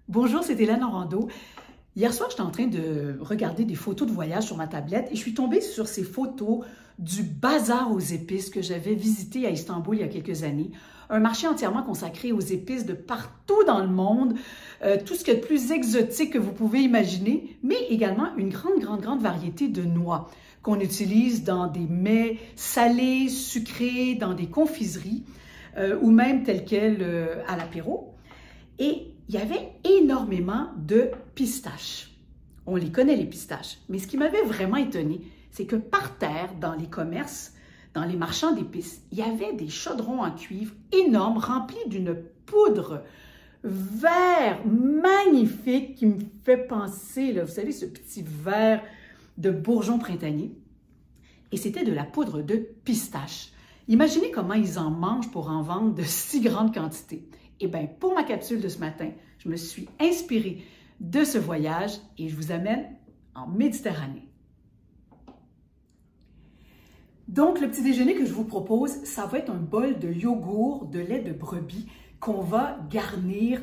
Bonjour, c'est Hélène Orando. Hier soir, j'étais en train de regarder des photos de voyage sur ma tablette et je suis tombée sur ces photos du bazar aux épices que j'avais visité à Istanbul il y a quelques années. Un marché entièrement consacré aux épices de partout dans le monde, tout ce qu'il y a de plus exotique que vous pouvez imaginer, mais également une grande variété de noix qu'on utilise dans des mets salés, sucrés, dans des confiseries ou même telles quelles à l'apéro. Et il y avait énormément de pistaches. On les connaît, les pistaches. Mais ce qui m'avait vraiment étonné, c'est que par terre, dans les commerces, dans les marchands d'épices, il y avait des chaudrons en cuivre énormes remplis d'une poudre vert magnifique qui me fait penser, là, vous savez, ce petit verre de bourgeon printanier. Et c'était de la poudre de pistache. Imaginez comment ils en mangent pour en vendre de si grandes quantités. Eh bien, pour ma capsule de ce matin, je me suis inspirée de ce voyage et je vous amène en Méditerranée. Donc, le petit déjeuner que je vous propose, ça va être un bol de yogourt de lait de brebis qu'on va garnir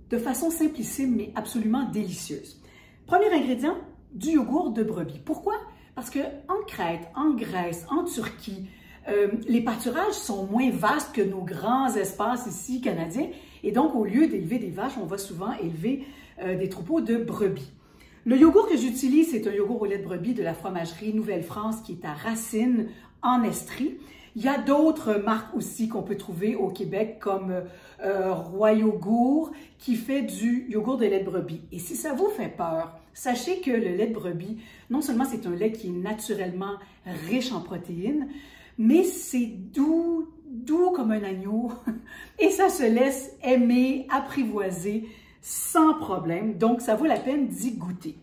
de façon simplissime mais absolument délicieuse. Premier ingrédient, du yogourt de brebis. Pourquoi? Parce qu'en Crète, en Grèce, en Turquie, les pâturages sont moins vastes que nos grands espaces ici canadiens et donc au lieu d'élever des vaches, on va souvent élever des troupeaux de brebis. Le yogourt que j'utilise, c'est un yogourt au lait de brebis de la fromagerie Nouvelle-France qui est à Racine en Estrie. Il y a d'autres marques aussi qu'on peut trouver au Québec comme Roi Yogourt qui fait du yogourt de lait de brebis. Et si ça vous fait peur, sachez que le lait de brebis, non seulement c'est un lait qui est naturellement riche en protéines, mais c'est doux comme un agneau et ça se laisse aimer, apprivoiser sans problème. Donc, ça vaut la peine d'y goûter.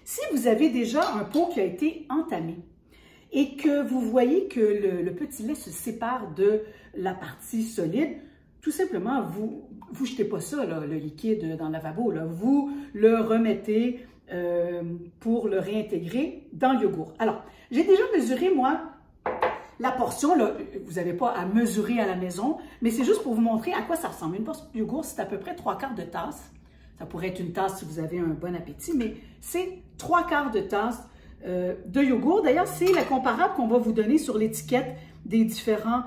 Si vous avez déjà un pot qui a été entamé et que vous voyez que le petit lait se sépare de la partie solide, tout simplement, vous jetez pas ça, là, le liquide dans le lavabo, là. Vous le remettez pour le réintégrer dans le yogourt. Alors, j'ai déjà mesuré, moi, la portion, là, vous n'avez pas à mesurer à la maison, mais c'est juste pour vous montrer à quoi ça ressemble. Une portion de yogourt, c'est à peu près 3/4 de tasse. Ça pourrait être une tasse si vous avez un bon appétit, mais c'est 3/4 de tasse de yogourt. D'ailleurs, c'est la comparable qu'on va vous donner sur l'étiquette des différents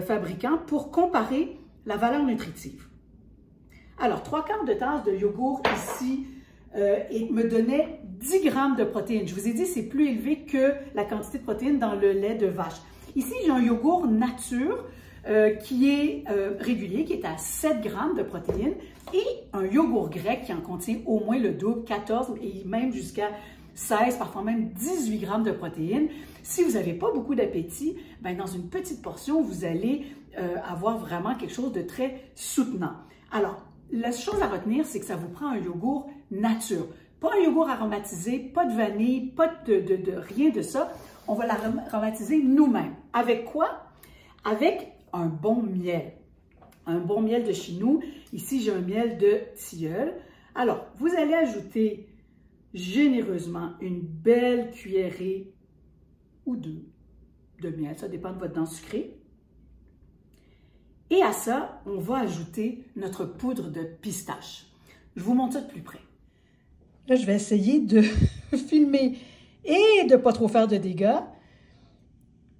fabricants pour comparer la valeur nutritive. Alors, 3/4 de tasse de yogourt ici me donnait 10 grammes de protéines. Je vous ai dit, c'est plus élevé que la quantité de protéines dans le lait de vache. Ici, j'ai un yogourt nature qui est régulier, qui est à 7 grammes de protéines, et un yogourt grec qui en contient au moins le double, 14 et même jusqu'à 16, parfois même 18 grammes de protéines. Si vous n'avez pas beaucoup d'appétit, ben dans une petite portion, vous allez avoir vraiment quelque chose de très soutenant. Alors, la chose à retenir, c'est que ça vous prend un yogourt nature. Pas un yogourt aromatisé, pas de vanille, pas de rien de ça. On va l'aromatiser nous-mêmes. Avec quoi? Avec un bon miel. Un bon miel de chez nous. Ici, j'ai un miel de tilleul. Alors, vous allez ajouter généreusement une belle cuillerée ou deux de miel. Ça dépend de votre dent sucrée. Et à ça, on va ajouter notre poudre de pistache. Je vous montre ça de plus près. Là, je vais essayer de filmer et de ne pas trop faire de dégâts.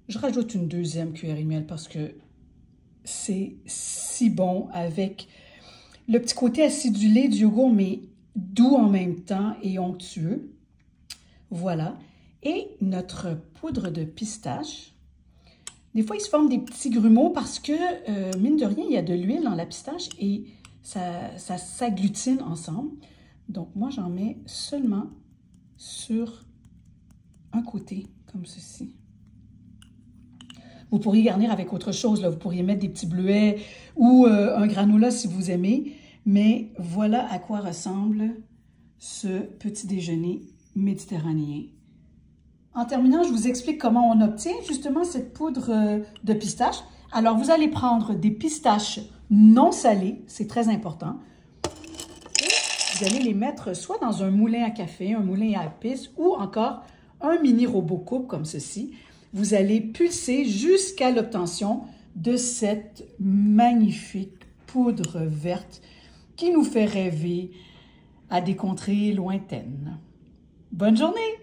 Je rajoute une deuxième cuillerée de miel parce que c'est si bon avec le petit côté acidulé du yogourt, mais doux en même temps et onctueux. Voilà. Et notre poudre de pistache. Des fois, il se forme des petits grumeaux parce que, mine de rien, il y a de l'huile dans la pistache et ça s'agglutine ensemble. Donc, moi, j'en mets seulement sur un côté, comme ceci. Vous pourriez garnir avec autre chose, là. Vous pourriez mettre des petits bleuets ou un granola si vous aimez. Mais voilà à quoi ressemble ce petit déjeuner méditerranéen. En terminant, je vous explique comment on obtient justement cette poudre de pistache. Alors, vous allez prendre des pistaches non salées, c'est très important. Vous allez les mettre soit dans un moulin à café, un moulin à épices ou encore un mini robot coupe comme ceci. Vous allez pulser jusqu'à l'obtention de cette magnifique poudre verte qui nous fait rêver à des contrées lointaines. Bonne journée!